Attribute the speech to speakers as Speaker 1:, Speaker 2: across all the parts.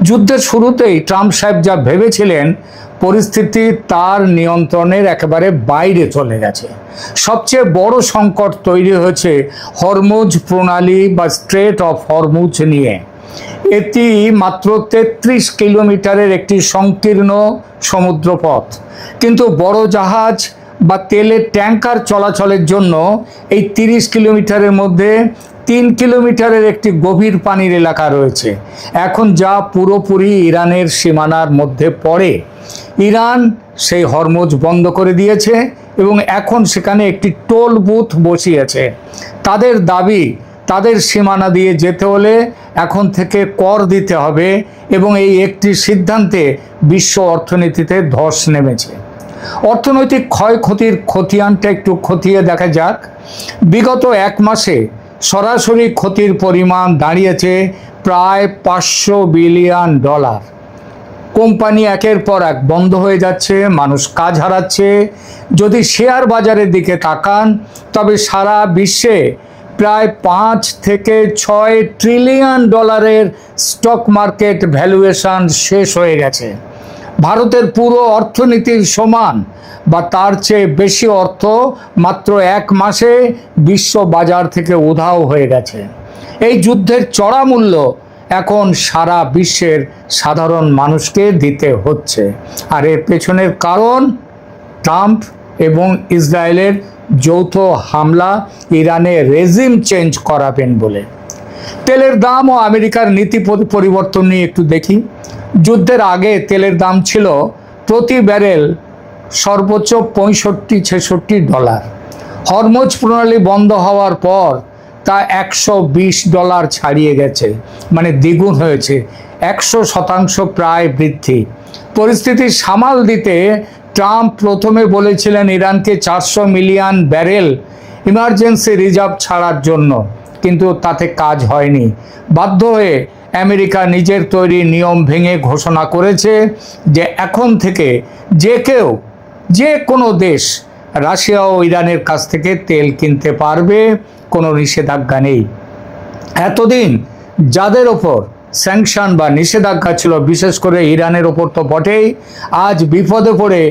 Speaker 1: যুদ্ধের শুরুতেই ট্রাম্প সাহেব যা ভেবেছিলেন পরিস্থিতি তার নিয়ন্ত্রণের একেবারে বাইরে চলে গেছে। সবচেয়ে বড় সংকট তৈরি হয়েছে হরমুজ প্রণালী বা স্ট্রেট অফ হরমুজ নিয়ে। এটি মাত্র 33 কিলোমিটারের একটি সংকীর্ণ সমুদ্রপথ, কিন্তু বড় জাহাজ বা তেলের ট্যাঙ্কার চলাচলের জন্য এই 30 কিলোমিটারের মধ্যে 3 কিলোমিটারের একটি গভীর পানির এলাকা রয়েছে, এখন যা পুরোপুরি ইরানের সীমানার মধ্যে পড়ে। ইরান সেই হরমুজ বন্ধ করে দিয়েছে এবং এখন সেখানে একটি টোল বুথ বসিয়েছে। তাদের দাবি, তাদের সীমানা দিয়ে যেতে হলে এখন থেকে কর দিতে হবে এবং এই একটি সিদ্ধান্তে বিশ্ব অর্থনীতিতে ধস নেমেছে। অর্থনৈতিক ক্ষয়ক্ষতির খতিয়ানটা একটু খতিয়ে দেখা যাক। বিগত এক মাসে সরাসরি ক্ষতির পরিমাণ দাঁড়িয়েছে প্রায় $500 বিলিয়ন। কোম্পানি একের পর এক বন্ধ হয়ে যাচ্ছে, মানুষ কাজ হারাচ্ছে। যদি শেয়ার বাজারের দিকে তাকান তবে সারা বিশ্বে প্রায় 5 থেকে 6 ট্রিলিয়ন ডলারের স্টক মার্কেট ভ্যালুয়েশন শেষ হয়ে গেছে। ভারতের পুরো অর্থনীতির সমান বা তার চেয়ে বেশি অর্থ মাত্র এক মাসে বিশ্ব বাজার থেকে উধাও হয়ে গেছে। এই যুদ্ধের চড়া মূল্য এখন সারা বিশ্বের সাধারণ মানুষকে দিতে হচ্ছে। আর এর পেছনের কারণ ট্রাম্প এবং ইসরায়েলের যৌথ হামলা, ইরানে রেজিম চেঞ্জ করাবেন বলে। তেলের দাম ও আমেরিকার নীতি পরিবর্তন নিয়ে একটু দেখি। যুদ্ধের আগে তেলের দাম ছিল প্রতি ব্যারেল সর্বোচ্চ $65-66। হরমুজ প্রণালী বন্ধ হওয়ার পর তা $120 ছাড়িয়ে গেছে, মানে দ্বিগুণ হয়েছে, 100% প্রায় বৃদ্ধি। পরিস্থিতি সামাল দিতে ট্রাম্প প্রথমে বলেছিলেন ইরানকে 400 মিলিয়ন ব্যারেল ইমার্জেন্সি রিজার্ভ ছাড়ার জন্য, কিন্তু তাতে কাজ হয়নি। বাধ্য হয়ে আমেরিকা নিজের তৈরি নিয়ম ভেঙে ঘোষণা করেছে যে এখন থেকে যে কোনো দেশ রাশিয়া ও ইরানের কাছ থেকে তেল কিনতে পারবে, কোনো নিষেধাজ্ঞা নেই। এতদিন যাদের ওপর স্যাংশন বা নিষেধাজ্ঞা ছিল, বিশেষ করে ইরানের ওপর তো বটেই, আজ বিপদে পড়ে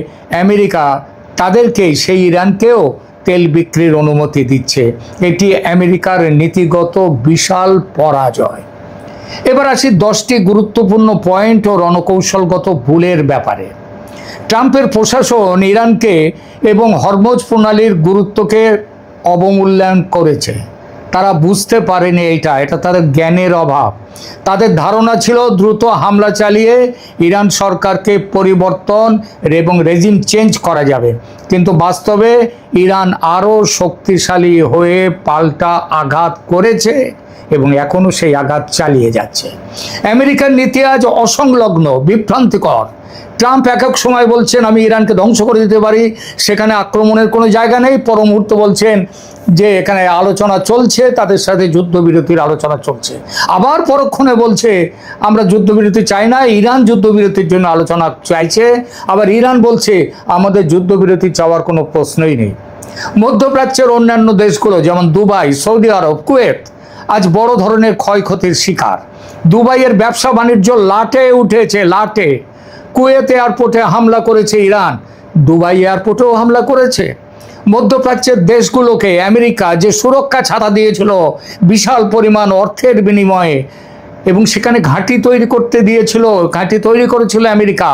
Speaker 1: আমেরিকা তাদেরকেই, সেই ইরানকেও তেল বিক্রির অনুমতি দিচ্ছে। এটি আমেরিকার নীতিগত বিশাল পরাজয়। এবার আসি 10টি গুরুত্বপূর্ণ পয়েন্ট ও রণকৌশলগত ভুলের ব্যাপারে। ট্রাম্পের প্রশাসন ইরানকে এবং হরমুজ প্রণালীর গুরুত্বকে অবমূল্যায়ন করেছে। তারা বুঝতে পারেনি এটা তাদের জ্ঞানের অভাব। তাদের ধারণা ছিল দ্রুত হামলা চালিয়ে ইরান সরকারকে পরিবর্তন এবং রেজিম চেঞ্জ করা যাবে, কিন্তু বাস্তবে ইরান আরও শক্তিশালী হয়ে পাল্টা আঘাত করেছে এবং এখনও সেই আঘাত চালিয়ে যাচ্ছে। আমেরিকার নীতি আজ অসংলগ্ন, বিভ্রান্তিকর। ট্রাম্প এক এক সময় বলছেন আমি ইরানকে ধ্বংস করে দিতে পারি, সেখানে আক্রমণের কোনো জায়গা নেই। পর মুহূর্তে বলছেন যে এখানে আলোচনা চলছে, তাদের সাথে যুদ্ধবিরতির আলোচনা চলছে। আবার পরক্ষণে বলছে আমরা যুদ্ধবিরতি চাই না, ইরান যুদ্ধবিরতির জন্য আলোচনা চাইছে। আবার ইরান বলছে আমাদের যুদ্ধবিরতি চাওয়ার কোনো প্রশ্নই নেই। মধ্যপ্রাচ্যের অন্যান্য দেশগুলো যেমন দুবাই, সৌদি আরব, কুয়েত আজ বড় ধরনের ক্ষয়ক্ষতির শিকার। দুবাইয়ের ব্যবসা বাণিজ্য লাটে উঠেছে, লাটে। কুয়েত এয়ারপোর্টে হামলা করেছে ইরান, দুবাই এয়ারপোর্টেও হামলা করেছে। মধ্যপ্রাচ্যের দেশগুলোকে আমেরিকা যে সুরক্ষা ছাতা দিয়েছিল বিশাল পরিমাণ অর্থের বিনিময়ে, এবং সেখানে ঘাঁটি তৈরি করতে দিয়েছিল, ঘাঁটি তৈরি করেছিল আমেরিকা,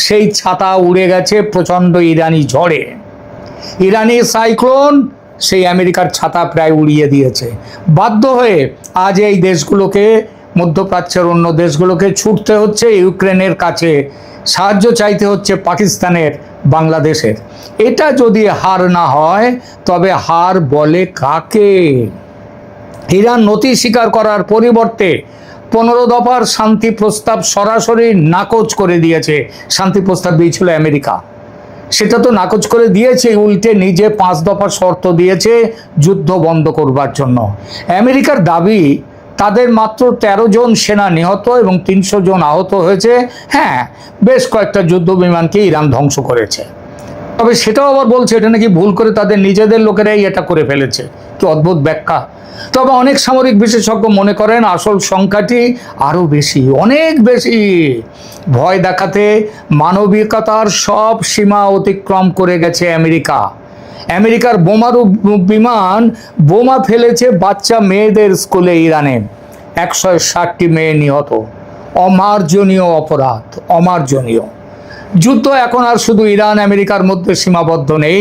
Speaker 1: সেই ছাতা উড়ে গেছে প্রচণ্ড ইরানি ঝড়ে। ইরানি সাইক্লোন সেই আমেরিকার ছাতা প্রায় উড়িয়ে দিয়েছে। বাধ্য হয়ে আজ এই দেশগুলোকে, মধ্যপ্রাচ্যের অন্য দেশগুলোকে ছুটতে হচ্ছে ইউক্রেনের কাছে, সাহায্য চাইতে হচ্ছে পাকিস্তানের, বাংলাদেশের। এটা যদি হার না হয় তবে হার বলে কাকে? ইরান নথি স্বীকার করার পরিবর্তে 15 দফার শান্তি প্রস্তাব সরাসরি নাকচ করে দিয়েছে। শান্তি প্রস্তাব দিয়েছিল আমেরিকা, সেটা তো নাকচ করে দিয়েছে, উল্টে নিজে 5 দফা শর্ত দিয়েছে যুদ্ধ বন্ধ করবার জন্য। আমেরিকার দাবি তাদের মাত্র 13 জন সেনা নিহত এবং 300 জন আহত হয়েছে। হ্যাঁ, বেশ কয়েকটা যুদ্ধ বিমানকে ইরান ধ্বংস করেছে। তবে সেটাও আবার বলছে এটা নাকি ভুল করে তাদের নিজেদের লোকেরাই এটা করে ফেলেছে। কি অদ্ভুত ব্যাখ্যা। তবে অনেক সামরিক বিশেষজ্ঞ মনে করেন আসল সংখ্যাটি আরও বেশি, অনেক বেশি। ভয় দেখাতে মানবিকতার সব সীমা অতিক্রম করে গেছে আমেরিকা। আমেরিকার বোমারু বিমান বোমা ফেলেছে বাচ্চা মেয়েদের স্কুলে ইরানে। 160টি মেয়ে নিহত। অমার্জনীয় অপরাধ, অমার্জনীয়। যুদ্ধ এখন আর শুধু ইরান আমেরিকার মধ্যে সীমাবদ্ধ নেই।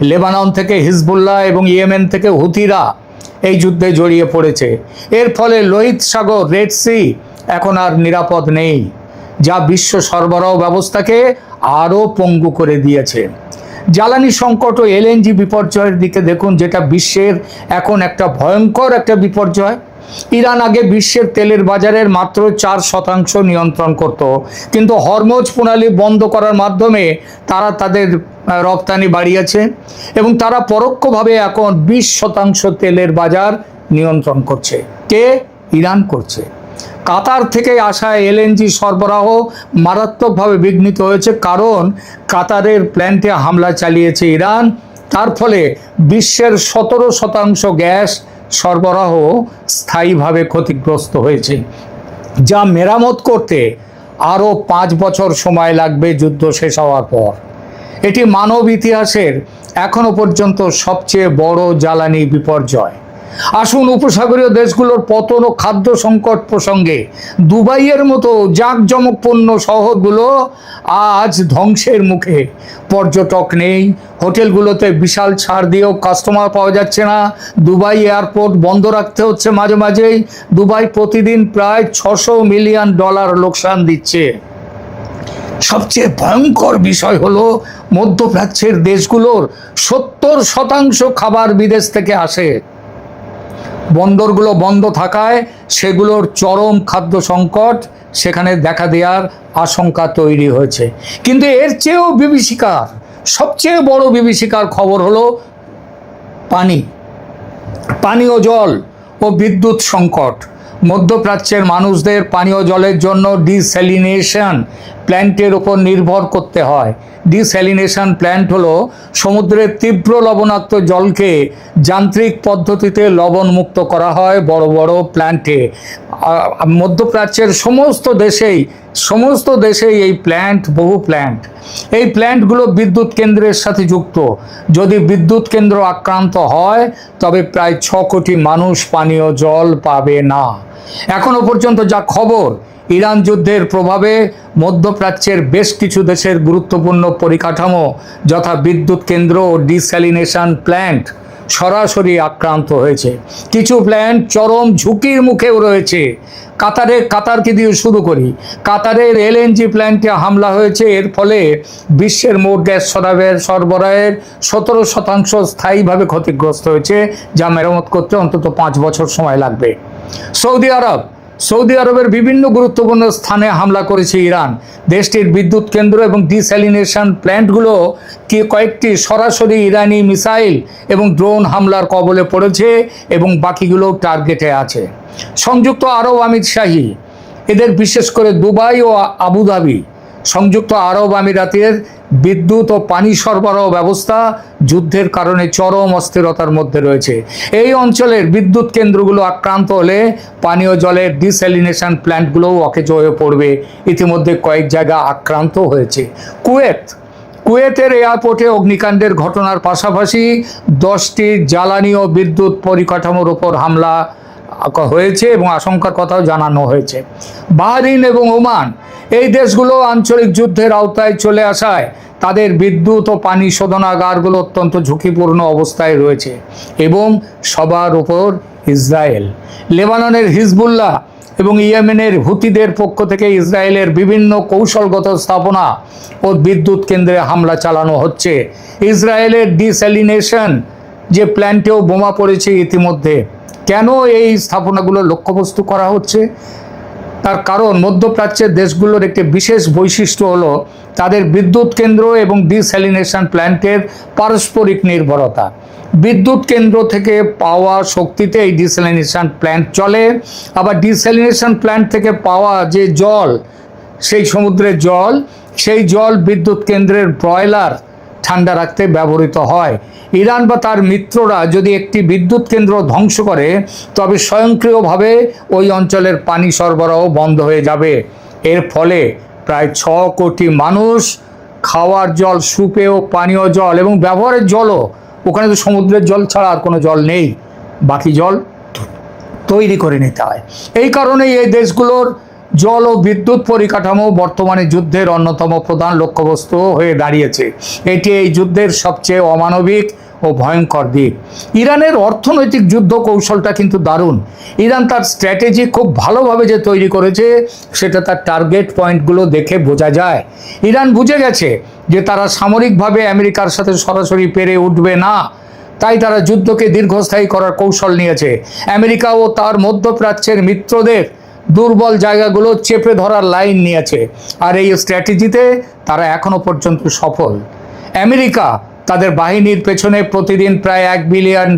Speaker 1: লেবানন থেকে হিজবুল্লাহ এবং ইয়েমেন থেকে হুতিরা এই যুদ্ধে জড়িয়ে পড়েছে। এর ফলে লোহিত সাগর, রেড সি এখন আর নিরাপদ নেই, যা বিশ্ব সরবরাহ ব্যবস্থাকে আরও পঙ্গু করে দিয়েছে। জ্বালানি সংকট ও এলএনজি বিপর্যয়ের দিকে দেখুন, যেটা বিশ্বের এখন একটা ভয়ঙ্কর একটা বিপর্যয়। ইরান আগে বিশ্বের তেলের বাজারের মাত্র 4% নিয়ন্ত্রণ করত, কিন্তু হরমুজ প্রণালী বন্ধ করার মাধ্যমে তারা তাদের রপ্তানি বাড়িয়েছে এবং তারা পরোক্ষভাবে এখন 20% তেলের বাজার নিয়ন্ত্রণ করছে। কে? ইরান করছে। কাতার থেকে আসা এলএনজি সরবরাহ মারাত্মকভাবে বিঘ্নিত হয়েছে, কারণ কাতারের প্ল্যান্টে হামলা চালিয়েছে ইরান। তার ফলে বিশ্বের 17% গ্যাস সরবরাহ স্থায়ীভাবে ক্ষতিগ্রস্ত হয়েছে, যা মেরামত করতে আরও 5 বছর সময় লাগবে যুদ্ধ শেষ হওয়ার পর। এটি মানব ইতিহাসের এখনো পর্যন্ত সবচেয়ে বড় জ্বালানি বিপর্যয়। আসুন উপসাগরীয় দেশগুলোর পতন ও খাদ্য সংকট প্রসঙ্গে। দুবাইয়ের মতো জাঁকজমকপূর্ণ শহরগুলো আজ ধ্বংসের মুখে। পর্যটক নেই, হোটেলগুলোতে বিশাল ছাড় দিয়েও কাস্টমার পাওয়া যাচ্ছে না। দুবাই এয়ারপোর্ট বন্ধ রাখতে হচ্ছে মাঝে মাঝেই। দুবাই প্রতিদিন প্রায় $600 মিলিয়ন লোকসান দিচ্ছে। সবচেয়ে ভয়ঙ্কর বিষয় হলো মধ্যপ্রাচ্যের দেশগুলোর 70% খাবার বিদেশ থেকে আসে। বন্দরগুলো বন্ধ থাকায় সেগুলোর চরম খাদ্য সংকট সেখানে দেখা দেওয়ার আশঙ্কা তৈরি হয়েছে। কিন্তু এর চেয়েও বিভীষিকার, সবচেয়ে বড় বিভীষিকার খবর হলো পানীয় জল ও বিদ্যুৎ সংকট। মধ্যপ্রাচ্যের মানুষদের পানীয় জলের জন্য ডিস্যালিনেশন প্ল্যান্টের ওপর নির্ভর করতে হয়। ডিস্যালিনেশন প্ল্যান্ট হলো সমুদ্রের তীব্র লবণাক্ত জলকে যান্ত্রিক পদ্ধতিতে লবণমুক্ত করা হয় বড় বড় প্ল্যান্টে। মধ্যপ্রাচ্যের সমস্ত দেশেই এই বহু প্ল্যান্ট। এই প্ল্যান্টগুলো বিদ্যুৎ কেন্দ্রের সাথে যুক্ত। যদি বিদ্যুৎ কেন্দ্র আক্রান্ত হয় তবে প্রায় 6 কোটি মানুষ পানীয় জল পাবে না। এখনো পর্যন্ত যা খবর, ইরান যুদ্ধের প্রভাবে মধ্যপ্রাচ্যের বেশ কিছু দেশের গুরুত্বপূর্ণ পরিকাঠামো যথা বিদ্যুৎ কেন্দ্র ও ডিস্যালিনেশন প্ল্যান্ট সরাসরি আক্রান্ত হয়েছে। কিছু প্ল্যান্ট চরম ঝুঁকির মুখেও রয়েছে। কাতারকে দিয়ে শুরু করি। কাতারের এলএনজি প্ল্যান্টে হামলা হয়েছে। এর ফলে বিশ্বের মোট গ্যাস সরবরাহের 17% স্থায়ীভাবে ক্ষতিগ্রস্ত হয়েছে, যা মেরামত করতে অন্তত 5 বছর সময় লাগবে। সৌদি আরবের বিভিন্ন গুরুত্বপূর্ণ স্থানে হামলা করেছে ইরান। দেশটির বিদ্যুৎ কেন্দ্র এবং ডিস্যালিনেশন প্ল্যান্টগুলো কয়েকটি সরাসরি ইরানি মিসাইল এবং ড্রোন হামলার কবলে পড়েছে এবং বাকিগুলো টার্গেটে আছে। সংযুক্ত আরব আমিরশাহী, এদের বিশেষ করে দুবাই ও আবুধাবি, সংযুক্ত আরব আমিরাতের বিদ্যুৎ ও পানি সরবরাহ ব্যবস্থা যুদ্ধের কারণে চরম অস্থিরতার মধ্যে রয়েছে। এই অঞ্চলের বিদ্যুৎ কেন্দ্রগুলো আক্রান্ত হলে পানীয় জলের ডিস্যালিনেশন প্ল্যান্টগুলোও অকেজ হয়ে পড়বে। ইতিমধ্যে কয়েক জায়গা আক্রান্ত হয়েছে। কুয়েতের এয়ারপোর্টে অগ্নিকাণ্ডের ঘটনার পাশাপাশি 10টি জ্বালানি ও বিদ্যুৎ পরিকাঠামোর ওপর হামলা হয়েছে এবং আশঙ্কার কথাও জানানো হয়েছে। বাহরিন এবং ওমান, এই দেশগুলো আঞ্চলিক যুদ্ধের আওতায় চলে আসায় তাদের বিদ্যুৎ ও পানি শোধনাগারগুলো অত্যন্ত ঝুঁকিপূর্ণ অবস্থায় রয়েছে। এবং সবার উপর ইসরায়েল, লেবাননের হিজবুল্লাহ এবং ইয়েমেনের হুতিদের পক্ষ থেকে ইসরায়েলের বিভিন্ন কৌশলগত স্থাপনা ও বিদ্যুৎ কেন্দ্রে হামলা চালানো হচ্ছে। ইসরায়েলের ডিস্যালিনেশন যে প্ল্যান্টেও বোমা পড়েছে ইতিমধ্যে। কেন এই স্থাপনাগুলো লক্ষ্যবস্তু করা হচ্ছে? তার কারণ মধ্যপ্রাচ্যের দেশগুলোর একটি বিশেষ বৈশিষ্ট্য হলো তাদের বিদ্যুৎ কেন্দ্র এবং ডিস্যালিনেশন প্ল্যান্টের পারস্পরিক নির্ভরতা। বিদ্যুৎ কেন্দ্র থেকে পাওয়া শক্তিতে এই ডিস্যালিনেশন প্ল্যান্ট চলে, আবার ডিস্যালিনেশন প্ল্যান্ট থেকে পাওয়া যে জল, সেই সমুদ্রের জল, সেই জল বিদ্যুৎ কেন্দ্রের ব্রয়লার ঠান্ডা রাখতে ব্যবহৃত হয়। ইরান বা তার মিত্ররা যদি একটি বিদ্যুৎ কেন্দ্র ধ্বংস করে, তবে স্বয়ংক্রিয়ভাবে ওই অঞ্চলের পানি সরবরাহ বন্ধ হয়ে যাবে। এর ফলে প্রায় 6 কোটি মানুষ খাওয়ার জল, সুপেয় পানীয় জল এবং ব্যবহারের জলও, ওখানে তো সমুদ্রের জল ছাড়া আর কোনো জল নেই, বাকি জল তৈরি করে নিতে হয়। এই কারণেই এই দেশগুলোর জল ও বিদ্যুৎ পরিকাঠামো বর্তমানে যুদ্ধের অন্যতম প্রধান লক্ষ্যবস্তু হয়ে দাঁড়িয়েছে। এটি এই যুদ্ধের সবচেয়ে অমানবিক ও ভয়ঙ্কর দিক। ইরানের অর্থনৈতিক যুদ্ধ কৌশলটা কিন্তু দারুণ। ইরান তার স্ট্র্যাটেজি খুব ভালোভাবে যে তৈরি করেছে, সেটা তার টার্গেট পয়েন্টগুলো দেখে বোঝা যায়। ইরান বুঝে গেছে যে তারা সামরিকভাবে আমেরিকার সাথে সরাসরি পেরে উঠবে না, তাই তারা যুদ্ধকে দীর্ঘস্থায়ী করার কৌশল নিয়েছে। আমেরিকা ও তার মধ্যপ্রাচ্যের মিত্রদের দুর্বল জায়গাগুলো চেপে ধরার লাইন নিয়েছে, আর এই স্ট্র্যাটেজিতে তারা এখনো পর্যন্ত সফল। আমেরিকা তাদের বাহিনীর পেছনে প্রতিদিন প্রায় $1 বিলিয়ন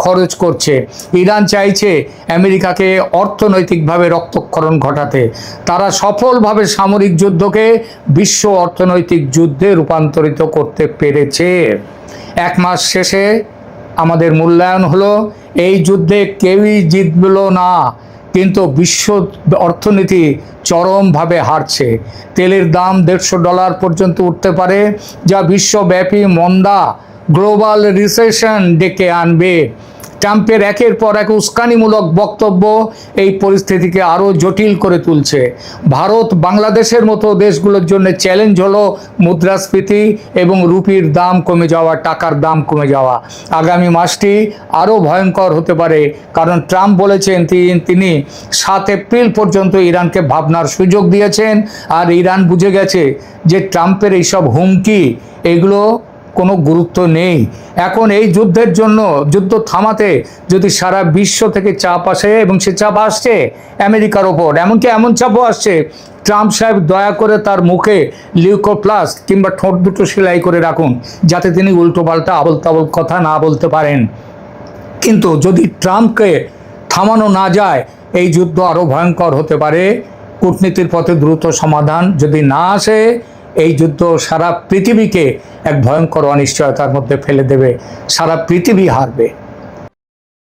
Speaker 1: খরচ করছে। ইরান চাইছে আমেরিকাকে অর্থনৈতিকভাবে রক্তক্ষরণ ঘটাতে। তারা সফলভাবে সামরিক যুদ্ধকে বিশ্ব অর্থনৈতিক যুদ্ধে রূপান্তরিত করতে পেরেছে। 1 মাস শেষে আমাদের মূল্যায়ন হলো, এই যুদ্ধে কেউই জিতল না, কিন্তু বিশ্ব অর্থনীতি চরমভাবে হারছে। তেলের দাম $150 পর্যন্ত উঠতে পারে, যা বিশ্বব্যাপী মন্দা, গ্লোবাল রিসেশন ডেকে আনবে। ট্রাম্পের একের পর এক উস্কানিমূলক বক্তব্য এই পরিস্থিতিকে আরও জটিল করে তুলছে। ভারত, বাংলাদেশের মতো দেশগুলোর জন্য চ্যালেঞ্জ হলো মুদ্রাস্ফীতি এবং রুপির দাম কমে যাওয়া, টাকার দাম কমে যাওয়া। আগামী মাসটি আরও ভয়ঙ্কর হতে পারে, কারণ ট্রাম্প বলেছেন তিনি 7 এপ্রিল পর্যন্ত ইরানকে ভাবনার সুযোগ দিয়েছেন, আর ইরান বুঝে গেছে যে ট্রাম্পের এইসব হুমকি, এগুলো কোনো গুরুত্ব নেই। এখন এই যুদ্ধের জন্য, যুদ্ধ থামাতে যদি সারা বিশ্ব থেকে চাপ আসে, এবং সে চাপ আসছে আমেরিকার ওপর, এমনকি এমন চাপও আসছে, ট্রাম্প সাহেব দয়া করে তার মুখে লিউকোপ্লাস্ট কিংবা ঠোঁট দুটো সেলাই করে রাখুন, যাতে তিনি উল্টোপাল্টা আবল তাবল কথা না বলতে পারেন। কিন্তু যদি ট্রাম্পকে থামানো না যায়, এই যুদ্ধ আরও ভয়ঙ্কর হতে পারে। কূটনীতির পথে দ্রুত সমাধান যদি না আসে, এই যুদ্ধ সারা পৃথিবীকে এক ভয়ঙ্কর অনিশ্চয়তার মধ্যে ফেলে দেবে। সারা পৃথিবী হারবে।